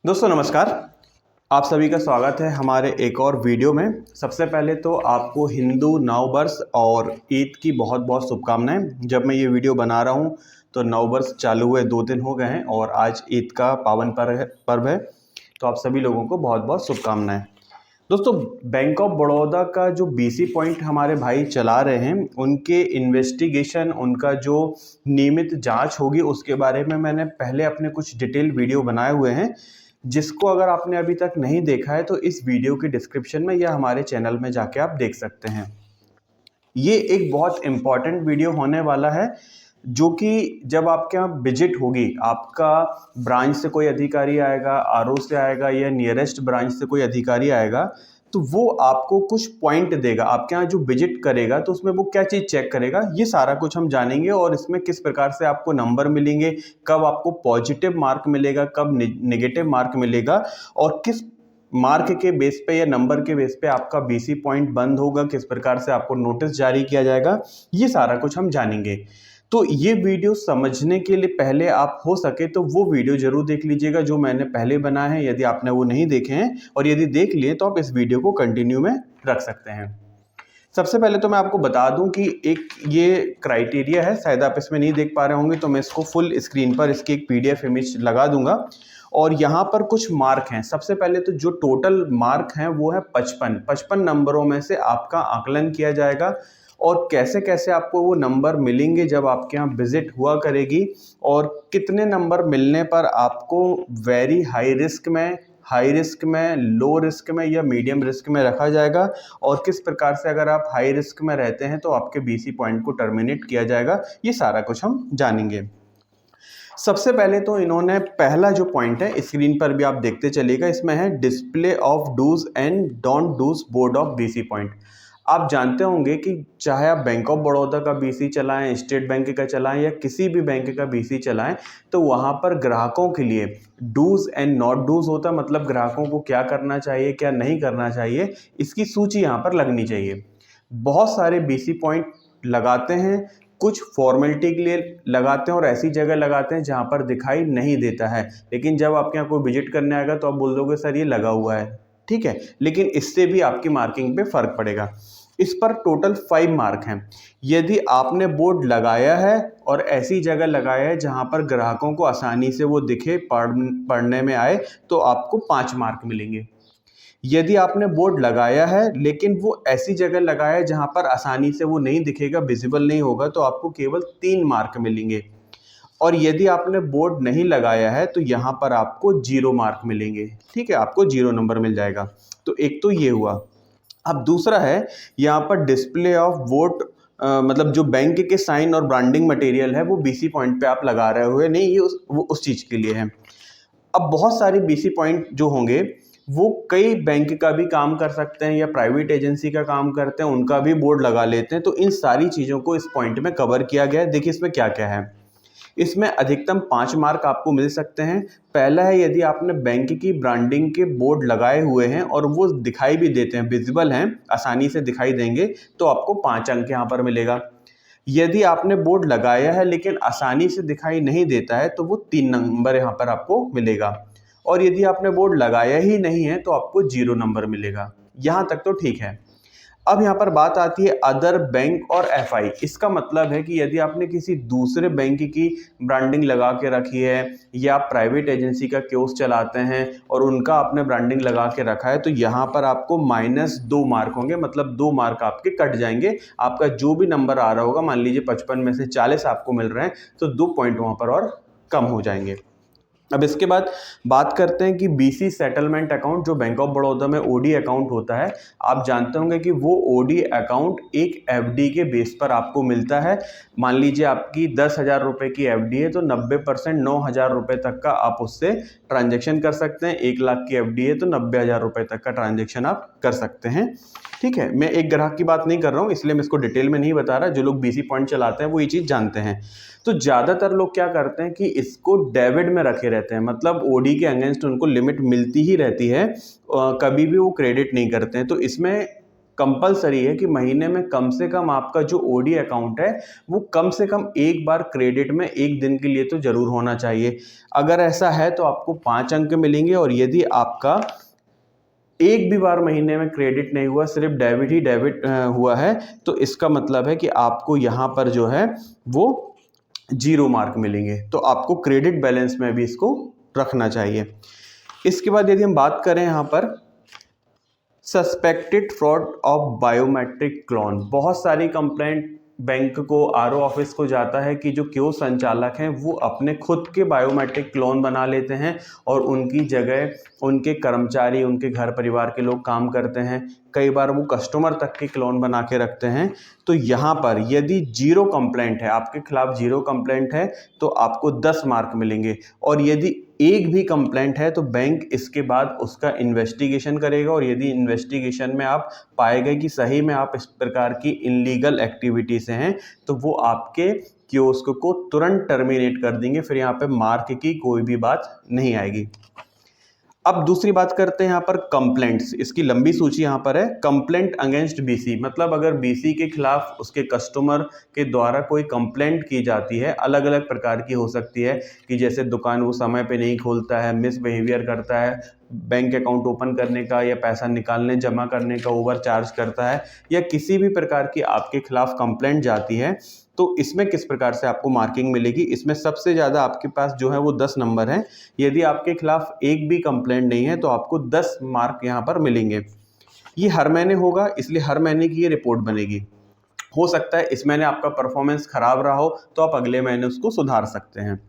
दोस्तों नमस्कार। आप सभी का स्वागत है हमारे एक और वीडियो में। सबसे पहले तो आपको हिंदू नव वर्ष और ईद की बहुत बहुत शुभकामनाएं। जब मैं ये वीडियो बना रहा हूँ तो नव वर्ष चालू हुए 2 दिन हो गए हैं और आज ईद का पावन पर्व है। तो आप सभी लोगों को बहुत बहुत शुभकामनाएं। दोस्तों, बैंक ऑफ बड़ौदा का जो बीसी पॉइंट हमारे भाई चला रहे हैं, उनके इन्वेस्टिगेशन, उनका जो नियमित जांच होगी उसके बारे में मैंने पहले अपने कुछ डिटेल वीडियो बनाए हुए हैं, जिसको अगर आपने अभी तक नहीं देखा है तो इस वीडियो की डिस्क्रिप्शन में या हमारे चैनल में जाके आप देख सकते हैं। ये एक बहुत इम्पॉर्टेंट वीडियो होने वाला है, जो कि जब आपके यहाँ विजिट होगी, आपका ब्रांच से कोई अधिकारी आएगा, आरओ से आएगा या नियरेस्ट ब्रांच से कोई अधिकारी आएगा, तो वो आपको कुछ पॉइंट देगा। आपके यहाँ जो विजिट करेगा तो उसमें वो क्या चीज़ चेक करेगा, ये सारा कुछ हम जानेंगे। और इसमें किस प्रकार से आपको नंबर मिलेंगे, कब आपको पॉजिटिव मार्क मिलेगा, कब नेगेटिव मार्क मिलेगा, और किस मार्क के बेस पे या नंबर के बेस पे आपका बीसी पॉइंट बंद होगा, किस प्रकार से आपको नोटिस जारी किया जाएगा, ये सारा कुछ हम जानेंगे। तो ये वीडियो समझने के लिए पहले आप हो सके तो वो वीडियो जरूर देख लीजिएगा जो मैंने पहले बनाया है, यदि आपने वो नहीं देखे हैं, और यदि देख लिए तो आप इस वीडियो को कंटिन्यू में रख सकते हैं। सबसे पहले तो मैं आपको बता दूं कि एक ये क्राइटेरिया है, शायद आप इसमें नहीं देख पा रहे होंगे, तो मैं इसको फुल स्क्रीन पर इसकी एक पीडीएफ इमेज लगा दूंगा। और यहाँ पर कुछ मार्क हैं। सबसे पहले तो जो टोटल मार्क हैं वो है 55 नंबरों में से आपका आकलन किया जाएगा। और कैसे कैसे आपको वो नंबर मिलेंगे जब आपके यहाँ विजिट हुआ करेगी, और कितने नंबर मिलने पर आपको वेरी हाई रिस्क में, लो रिस्क में या मीडियम रिस्क में रखा जाएगा, और किस प्रकार से अगर आप हाई रिस्क में रहते हैं तो आपके बीसी पॉइंट को टर्मिनेट किया जाएगा, ये सारा कुछ हम जानेंगे। सबसे पहले तो इन्होंने पहला जो पॉइंट है स्क्रीन पर भी आप देखते चलिएगा, इसमें है display of dos and don't dos board of BC point. आप जानते होंगे कि चाहे आप बैंक ऑफ बड़ौदा का बीसी चलाएं, स्टेट बैंक का चलाएं या किसी भी बैंक का बीसी चलाएं, तो वहां पर ग्राहकों के लिए डूज एंड नॉट डूज होता है। मतलब ग्राहकों को क्या करना चाहिए, क्या नहीं करना चाहिए, इसकी सूची यहाँ पर लगनी चाहिए। बहुत सारे बीसी पॉइंट लगाते हैं, कुछ फॉर्मेलिटी के लिए लगाते हैं और ऐसी जगह लगाते हैं जहाँ पर दिखाई नहीं देता है, लेकिन जब आपके यहाँ कोई विजिट करने आएगा तो आप बोल दोगे सर ये लगा हुआ है, ठीक है, लेकिन इससे भी आपकी मार्किंग पे फर्क पड़ेगा। इस पर टोटल 5 मार्क हैं। यदि आपने बोर्ड लगाया है और ऐसी जगह लगाया है जहाँ पर ग्राहकों को आसानी से वो दिखे, पढ़ने में आए, तो आपको 5 मार्क मिलेंगे। यदि आपने बोर्ड लगाया है लेकिन वो ऐसी जगह लगाया है जहां पर आसानी से वो नहीं दिखेगा, विजिबल नहीं होगा, तो आपको केवल 3 मार्क मिलेंगे। और यदि आपने बोर्ड नहीं लगाया है तो यहाँ पर आपको 0 मार्क मिलेंगे, ठीक है, आपको 0 नंबर मिल जाएगा। तो एक तो ये हुआ। अब दूसरा है यहाँ पर डिस्प्ले ऑफ वोट, मतलब जो बैंक के साइन और ब्रांडिंग मटेरियल है वो बीसी पॉइंट पे आप लगा रहे हुए नहीं, ये उस चीज़ के लिए है। अब बहुत सारे बीसी पॉइंट जो होंगे वो कई बैंक का भी काम कर सकते हैं या प्राइवेट एजेंसी का काम करते हैं, उनका भी बोर्ड लगा लेते हैं। तो इन सारी चीज़ों को इस पॉइंट में कवर किया गया है। देखिए इसमें क्या क्या है। इसमें अधिकतम 5 मार्क आपको मिल सकते हैं। पहला है, यदि आपने बैंक की ब्रांडिंग के बोर्ड लगाए हुए हैं और वो दिखाई भी देते हैं, विजिबल हैं, आसानी से दिखाई देंगे, तो आपको 5 अंक यहाँ पर मिलेगा। यदि आपने बोर्ड लगाया है लेकिन आसानी से दिखाई नहीं देता है तो वो 3 नंबर यहाँ पर आपको मिलेगा। और यदि आपने बोर्ड लगाया ही नहीं है तो आपको 0 नंबर मिलेगा। यहाँ तक तो ठीक है। अब यहाँ पर बात आती है अदर बैंक और एफआई। इसका मतलब है कि यदि आपने किसी दूसरे बैंक की ब्रांडिंग लगा के रखी है या प्राइवेट एजेंसी का कियोस्क चलाते हैं और उनका आपने ब्रांडिंग लगा के रखा है, तो यहाँ पर आपको -2 मार्क होंगे। मतलब 2 मार्क आपके कट जाएंगे। आपका जो भी नंबर आ रहा होगा, मान लीजिए 55 में से 40 आपको मिल रहे हैं, तो 2 पॉइंट वहाँ पर और कम हो जाएंगे। अब इसके बाद बात करते हैं कि बीसी सेटलमेंट अकाउंट, जो बैंक ऑफ बड़ौदा में ओडी अकाउंट होता है, आप जानते होंगे कि वो ओडी अकाउंट एक एफडी के बेस पर आपको मिलता है। मान लीजिए आपकी 10,000 रुपये की एफडी है तो 90% 9,000 रुपये तक का आप उससे ट्रांजैक्शन कर सकते हैं। 1 लाख की एफडी है तो 90,000 रुपये तक का ट्रांजैक्शन आप कर सकते हैं, ठीक है। मैं एक ग्राहक की बात नहीं कर रहा हूँ, इसलिए मैं इसको डिटेल में नहीं बता रहा। जो लोग बीसी पॉइंट चलाते हैं वो ये चीज़ जानते हैं। तो ज़्यादातर लोग क्या करते हैं कि इसको डेबिट में रखे रहते हैं, मतलब ओडी के अगेंस्ट उनको लिमिट मिलती ही रहती है, कभी भी वो क्रेडिट नहीं करते हैं। तो इसमें कंपलसरी है कि महीने में कम से कम आपका जो ओडी अकाउंट है वो कम से कम एक बार क्रेडिट में एक दिन के लिए तो ज़रूर होना चाहिए। अगर ऐसा है तो आपको 5 अंक मिलेंगे, और यदि आपका एक भी बार महीने में क्रेडिट नहीं हुआ, सिर्फ डेबिट ही डेबिट हुआ है, तो इसका मतलब है कि आपको यहाँ पर जो है वो 0 मार्क मिलेंगे। तो आपको क्रेडिट बैलेंस में भी इसको रखना चाहिए। इसके बाद यदि हम बात करें यहाँ पर suspected fraud of biometric clone, बहुत सारी कंप्लेंट बैंक को, आरओ ऑफिस को जाता है कि जो क्यू संचालक हैं वो अपने खुद के बायोमेट्रिक क्लोन बना लेते हैं और उनकी जगह उनके कर्मचारी, उनके घर परिवार के लोग काम करते हैं। कई बार वो कस्टमर तक के क्लोन बना के रखते हैं। तो यहाँ पर यदि 0 कंप्लेंट है, आपके खिलाफ 0 कंप्लेंट है, तो आपको 10 मार्क मिलेंगे, और यदि एक भी कंप्लेंट है तो बैंक इसके बाद उसका इन्वेस्टिगेशन करेगा, और यदि इन्वेस्टिगेशन में आप पाए गए कि सही में आप इस प्रकार की इलीगल एक्टिविटी से हैं, तो वो आपके कियोस्क को तुरंत टर्मिनेट कर देंगे। फिर यहाँ पे मार्क की कोई भी बात नहीं आएगी। अब दूसरी बात करते हैं यहाँ पर कंप्लेंट्स। इसकी लंबी सूची यहाँ पर है। कंप्लेंट अगेंस्ट बीसी, मतलब अगर बीसी के खिलाफ उसके कस्टमर के द्वारा कोई कंप्लेंट की जाती है, अलग अलग प्रकार की हो सकती है कि जैसे दुकान वो समय पे नहीं खोलता है, मिसबिहेवियर करता है बैंक अकाउंट ओपन करने का, या पैसा निकालने जमा करने का ओवर चार्ज करता है, या किसी भी प्रकार की आपके खिलाफ कंप्लेंट जाती है, तो इसमें किस प्रकार से आपको मार्किंग मिलेगी। इसमें सबसे ज़्यादा आपके पास जो है वो 10 नंबर है। यदि आपके खिलाफ एक भी कंप्लेंट नहीं है तो आपको 10 मार्क यहाँ पर मिलेंगे। ये हर महीने होगा, इसलिए हर महीने की ये रिपोर्ट बनेगी। हो सकता है इस महीने आपका परफॉर्मेंस खराब रहा हो तो आप अगले महीने उसको सुधार सकते हैं।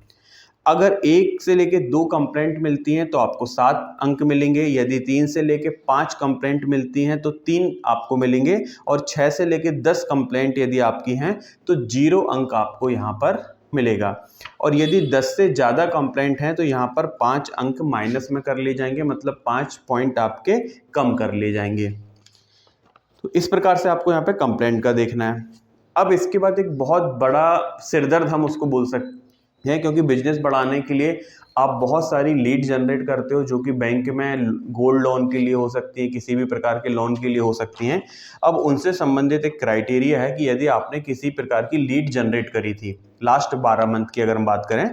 अगर 1 से लेके 2 कंप्लेंट मिलती हैं तो आपको 7 अंक मिलेंगे। यदि 3 से लेके 5 कंप्लेंट मिलती हैं तो 3 आपको मिलेंगे, और 6 से लेके 10 कंप्लेंट यदि आपकी हैं तो 0 अंक आपको यहाँ पर मिलेगा। और यदि 10 से ज़्यादा कंप्लेंट हैं तो यहाँ पर 5 अंक माइनस में कर लिए जाएंगे, मतलब 5 पॉइंट आपके कम कर लिए जाएंगे। तो इस प्रकार से आपको यहाँ पे कंप्लेंट का देखना है। अब इसके बाद एक बहुत बड़ा सिरदर्द हम उसको बोल सकते हैं, क्योंकि बिजनेस बढ़ाने के लिए आप बहुत सारी लीड जनरेट करते हो, जो कि बैंक में गोल्ड लोन के लिए हो सकती है, किसी भी प्रकार के लोन के लिए हो सकती हैं। अब उनसे संबंधित एक क्राइटेरिया है कि यदि आपने किसी प्रकार की लीड जनरेट करी थी लास्ट 12 मंथ की अगर हम बात करें,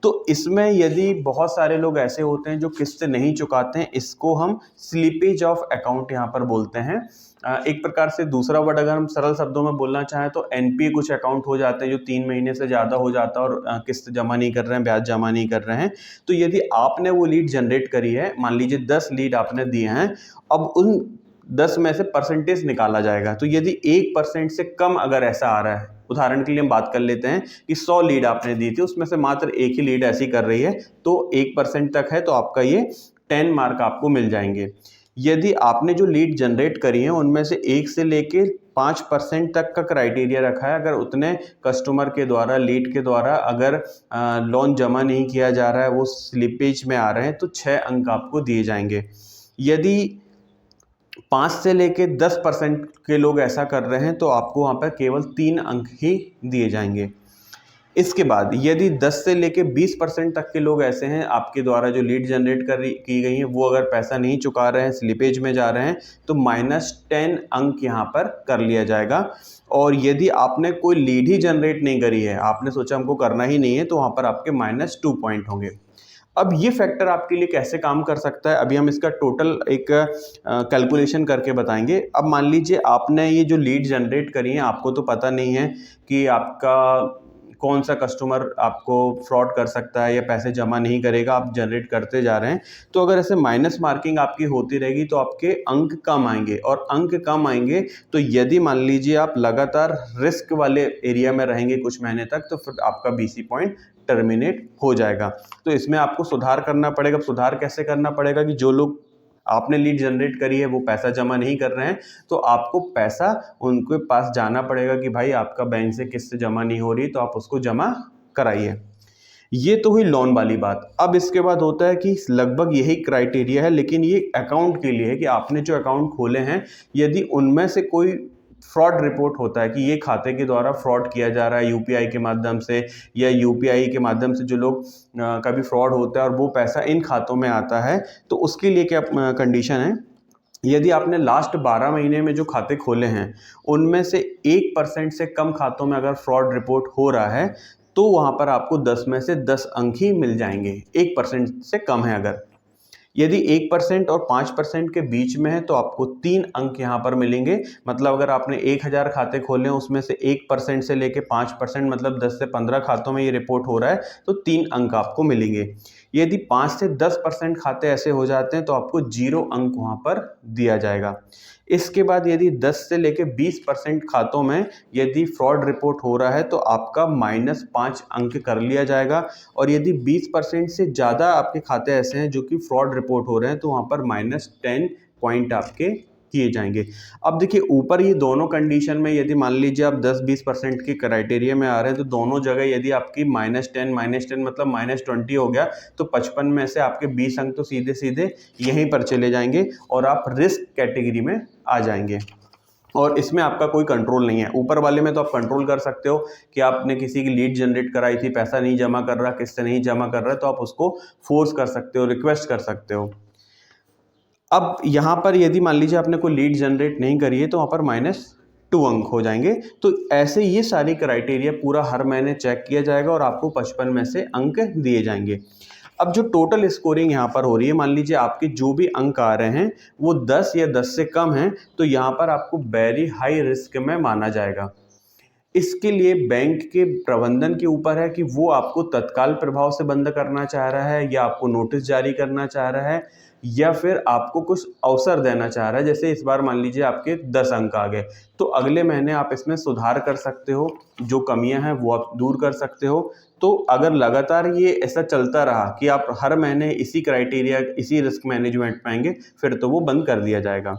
तो इसमें यदि बहुत सारे लोग ऐसे होते हैं जो किस्त नहीं चुकाते हैं, इसको हम स्लिपेज ऑफ अकाउंट यहाँ पर बोलते हैं। एक प्रकार से दूसरा वर्ड अगर हम सरल शब्दों में बोलना चाहें तो एनपीए कुछ अकाउंट हो जाते हैं जो 3 महीने से ज़्यादा हो जाता है और किस्त जमा नहीं कर रहे हैं, ब्याज जमा नहीं कर रहे हैं। तो यदि आपने वो लीड जनरेट करी है, मान लीजिए 10 लीड आपने दिए हैं, अब उन 10 में से परसेंटेज निकाला जाएगा। तो यदि 1% से कम अगर ऐसा आ रहा है, उदाहरण के लिए हम बात कर लेते हैं कि 100 लीड आपने दी थी, उसमें से मात्र एक ही लीड ऐसी कर रही है, तो 1% तक है तो आपका ये 10 मार्क आपको मिल जाएंगे। यदि आपने जो लीड जनरेट करी है उनमें से 1 से लेके 5% तक का क्राइटेरिया रखा है, अगर उतने कस्टमर के द्वारा, लीड के द्वारा अगर लोन जमा नहीं किया जा रहा है, वो स्लिपेज में आ रहे हैं, तो 6 अंक आपको दिए जाएंगे। यदि 5 से लेके 10% के लोग ऐसा कर रहे हैं तो आपको वहाँ पर केवल 3 अंक ही दिए जाएंगे। इसके बाद यदि 10 से लेके 20% तक के लोग ऐसे हैं आपके द्वारा जो लीड जनरेट की गई है, वो अगर पैसा नहीं चुका रहे हैं, स्लिपेज में जा रहे हैं, तो -10 अंक यहाँ पर कर लिया जाएगा। और यदि आपने कोई लीड ही जनरेट नहीं करी है, आपने सोचा हमको करना ही नहीं है, तो वहाँ पर आपके -2 पॉइंट होंगे। अब ये फैक्टर आपके लिए कैसे काम कर सकता है, अभी हम इसका टोटल एक कैलकुलेशन करके बताएंगे। अब मान लीजिए आपने ये जो लीड जनरेट करी है, आपको तो पता नहीं है कि आपका कौन सा कस्टमर आपको फ्रॉड कर सकता है या पैसे जमा नहीं करेगा, आप जनरेट करते जा रहे हैं। तो अगर ऐसे माइनस मार्किंग आपकी होती रहेगी तो आपके अंक कम आएंगे, और अंक कम आएंगे तो यदि मान लीजिए आप लगातार रिस्क वाले एरिया में रहेंगे कुछ महीने तक, तो फिर आपका बीसी पॉइंट टर्मिनेट हो जाएगा। तो इसमें आपको सुधार करना पड़ेगा। सुधार कैसे करना पड़ेगा कि जो लोग आपने लीड जनरेट करी है वो पैसा जमा नहीं कर रहे हैं, तो आपको पैसा उनके पास जाना पड़ेगा कि भाई आपका बैंक से किस्त जमा नहीं हो रही, तो आप उसको जमा कराइए। ये तो हुई लोन वाली बात। अब इसके बाद होता है कि लगभग यही क्राइटेरिया है, लेकिन ये अकाउंट के लिए है कि आपने जो अकाउंट खोले हैं, यदि उनमें से कोई फ्रॉड रिपोर्ट होता है कि ये खाते के द्वारा फ्रॉड किया जा रहा है यूपीआई के माध्यम से, या यूपीआई के माध्यम से जो लोग कभी फ्रॉड होता है और वो पैसा इन खातों में आता है, तो उसके लिए क्या कंडीशन है यदि आपने लास्ट 12 महीने में जो खाते खोले हैं उनमें से 1% से कम खातों में अगर फ्रॉड रिपोर्ट हो रहा है तो वहाँ पर आपको 10 में से 10 अंक ही मिल जाएंगे। 1% से कम है अगर, यदि 1% और 5% के बीच में है तो आपको 3 अंक यहाँ पर मिलेंगे। मतलब अगर आपने 1000 खाते खोले हैं उसमें से 1% से लेके 5% मतलब 10 से 15 खातों में ये रिपोर्ट हो रहा है तो 3 अंक आपको मिलेंगे। यदि 5 से 10% खाते ऐसे हो जाते हैं तो आपको 0 अंक वहाँ पर दिया जाएगा। इसके बाद यदि 10 से लेके 20% खातों में यदि फ्रॉड रिपोर्ट हो रहा है तो आपका -5 अंक कर लिया जाएगा। और यदि 20% से ज़्यादा आपके खाते ऐसे हैं जो कि फ्रॉड रिपोर्ट हो रहे हैं तो वहाँ पर -10 पॉइंट आपके किए जाएंगे। अब देखिए ऊपर ये दोनों कंडीशन में यदि मान लीजिए आप 10-20% के क्राइटेरिया में आ रहे हैं तो दोनों जगह यदि आपकी -10 मतलब -20 हो गया तो 55 में से आपके 20 अंक तो सीधे सीधे यहीं पर चले जाएंगे और आप रिस्क कैटेगरी में आ जाएंगे और इसमें आपका कोई कंट्रोल नहीं है। ऊपर वाले में तो आप कंट्रोल कर सकते हो कि आपने किसी की लीड जनरेट कराई थी, पैसा नहीं जमा कर रहा, किससे नहीं जमा कर रहा है, तो आप उसको फोर्स कर सकते हो, रिक्वेस्ट कर सकते हो। अब यहाँ पर यदि मान लीजिए आपने कोई लीड जनरेट नहीं करी है तो वहाँ पर -2 अंक हो जाएंगे। तो ऐसे ये सारी क्राइटेरिया पूरा हर महीने चेक किया जाएगा और आपको 55 में से अंक दिए जाएंगे। अब जो टोटल स्कोरिंग यहाँ पर हो रही है, मान लीजिए आपके जो भी अंक आ रहे हैं वो 10 या 10 से कम हैं तो यहाँ पर आपको वेरी हाई रिस्क में माना जाएगा। इसके लिए बैंक के प्रबंधन के ऊपर है कि वो आपको तत्काल प्रभाव से बंद करना चाह रहा है या आपको नोटिस जारी करना चाह रहा है या फिर आपको कुछ अवसर देना चाह रहा है। जैसे इस बार मान लीजिए आपके 10 अंक आ गए तो अगले महीने आप इसमें सुधार कर सकते हो, जो कमियां हैं वो आप दूर कर सकते हो। तो अगर लगातार ये ऐसा चलता रहा कि आप हर महीने इसी क्राइटेरिया, इसी रिस्क मैनेजमेंट में आएंगे फिर तो वो बंद कर दिया जाएगा।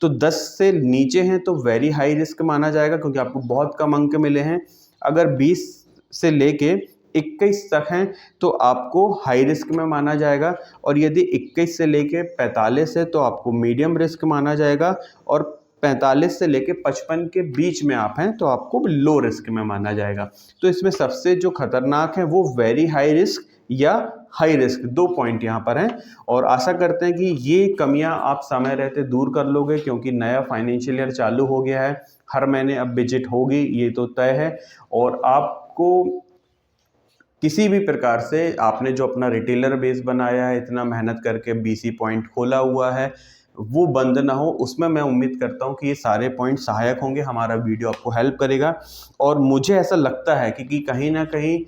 तो 10 से नीचे हैं तो वेरी हाई रिस्क माना जाएगा क्योंकि आपको बहुत कम अंक मिले हैं। अगर 20 से लेके 21 तक हैं तो आपको हाई रिस्क में माना जाएगा और यदि 21 से लेके 45 है तो आपको मीडियम रिस्क माना जाएगा और 45 से लेके 55 के बीच में आप हैं तो आपको लो रिस्क में माना जाएगा। तो इसमें सबसे जो खतरनाक है वो वेरी हाई रिस्क या हाई रिस्क, 2 पॉइंट यहाँ पर हैं। और आशा करते हैं कि ये कमियां आप समय रहते दूर कर लोगे क्योंकि नया फाइनेंशियल ईयर चालू हो गया है, हर महीने अब विजिट होगी ये तो तय है। और आपको किसी भी प्रकार से आपने जो अपना रिटेलर बेस बनाया है, इतना मेहनत करके BC पॉइंट खोला हुआ है, वो बंद ना हो। उसमें मैं उम्मीद करता हूँ कि ये सारे पॉइंट सहायक होंगे, हमारा वीडियो आपको हेल्प करेगा। और मुझे ऐसा लगता है कि कहीं ना कहीं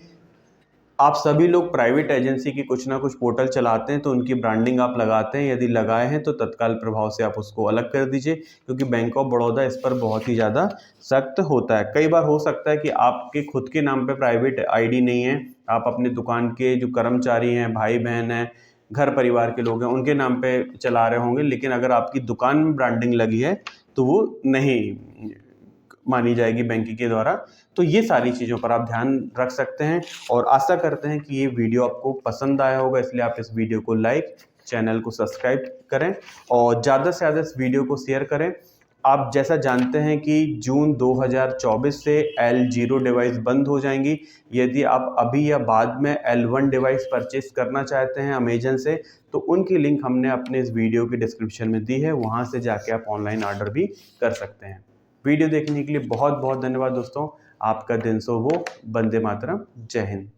आप सभी लोग प्राइवेट एजेंसी की कुछ ना कुछ पोर्टल चलाते हैं तो उनकी ब्रांडिंग आप लगाते हैं। यदि लगाए हैं तो तत्काल प्रभाव से आप उसको अलग कर दीजिए क्योंकि बैंक ऑफ बड़ौदा इस पर बहुत ही ज़्यादा सख्त होता है। कई बार हो सकता है कि आपके खुद के नाम पे प्राइवेट आईडी नहीं है, आप अपने दुकान के जो कर्मचारी हैं, भाई बहन हैं, घर परिवार के लोग हैं, उनके नाम पे चला रहे होंगे, लेकिन अगर आपकी दुकान में ब्रांडिंग लगी है तो वो नहीं मानी जाएगी बैंक के द्वारा। तो ये सारी चीज़ों पर आप ध्यान रख सकते हैं और आशा करते हैं कि ये वीडियो आपको पसंद आया होगा, इसलिए आप इस वीडियो को लाइक, चैनल को सब्सक्राइब करें और ज़्यादा से ज़्यादा इस वीडियो को शेयर करें। आप जैसा जानते हैं कि जून 2024 से L0 डिवाइस बंद हो जाएंगी। यदि आप अभी या बाद में L1 डिवाइस परचेस करना चाहते हैं अमेजन से तो उनकी लिंक हमने अपने इस वीडियो के डिस्क्रिप्शन में दी है, वहाँ से जाके आप ऑनलाइन ऑर्डर भी कर सकते हैं। वीडियो देखने के लिए बहुत बहुत धन्यवाद दोस्तों। आपका दिन शुभ हो। वंदे मातरम। जय हिंद।